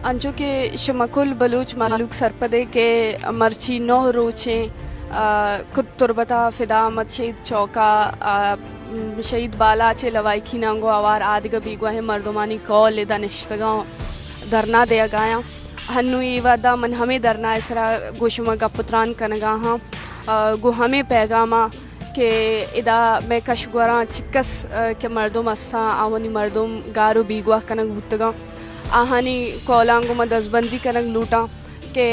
انچو کہ شمکل بلوچ مالوک سرپدے کے مرچی 9 روچیں کت تربتا فدا احمد شہید چوکا شہید بالا چے لوائی کھینانگو آوار آدگا بیگواہ مردمانی کول دا نشتگاں درنا دیا گایا ہنو ایوا دا من ہمیں درنا اسرا گوشما گا پتران کنگا ہاں گو ہمیں پیغاما کہ ادا میں کشگوراں چکس کہ مردم اساں آوانی مردم گارو بیگواہ کنگ بوتگاں آہانی کولانگو ما دزبندی کنگ لوٹاں کہ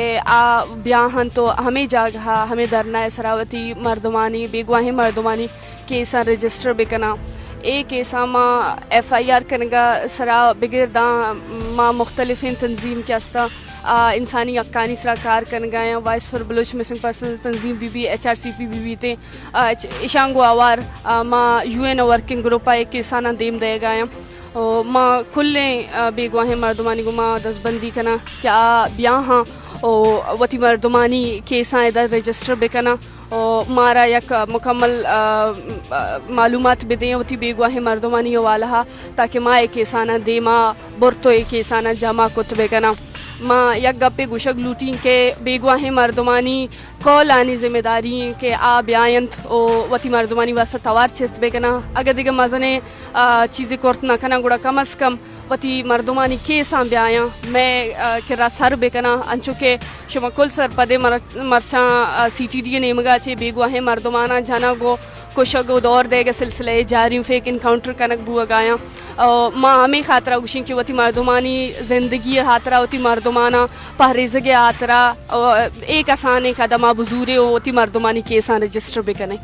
بیاہن تو ہمیں جاگہا ہمیں درنا ہے سراوتی مردمانی بیگواہ مردمانی کیساں رجسٹر بکنا اے کیساں ما ایف آئی آر کنگا سرا بگرداں ما مختلف تنظیم کے استا انسانی حقانی سرا کار کنگا ہیں voice for Baloch missing persons تنظیم B H R C P بی تے اشانگو آوار ما یو این ورکنگ گروپ ایک کیسانا دیم دے گا ہیں ما کلیں بیگواہ مردمانی کو ما دزبندی کنا کیا بیاں ہاں وتی مردمانی کیساں ادھر رجسٹر بکنا مارا یک مکمل معلومات بدیں وتی بیگواہ مردمانی والا تاکہ ما ایک کیسانا دے ما برتو ایک کیسانا جمع کتبے کنا ما یک گپے گوشگ لوٹیں کہ بیگواہ مردمانی کول آنی ذمہ داری کہ بیاینت وتی مردمانی واسطہ توار چست بے کنا اگر دیگه مزنے چیزیں کرت نہ کنا گوڑا کم از کم وتی مردمانی کیساں بیاں میں کرا سر بے کنا انچو کہ شما کل سر پدے مرچاں سی ٹی ڈی نیمگا چے بیگواہ مردمانا جانا گو کشگو دور دے گا سلسلہ جاری فیک انکاؤنٹر کنک بو گایا ما ہمیں خاطرہ گوشیں کہ وتی مردمانی زندگی خاطرہ وتی مردمانا پہریزگے خاطرہ ایک آسان ایک قدمہ بزورے وتی مردمانی کیساں رجسٹر بکنے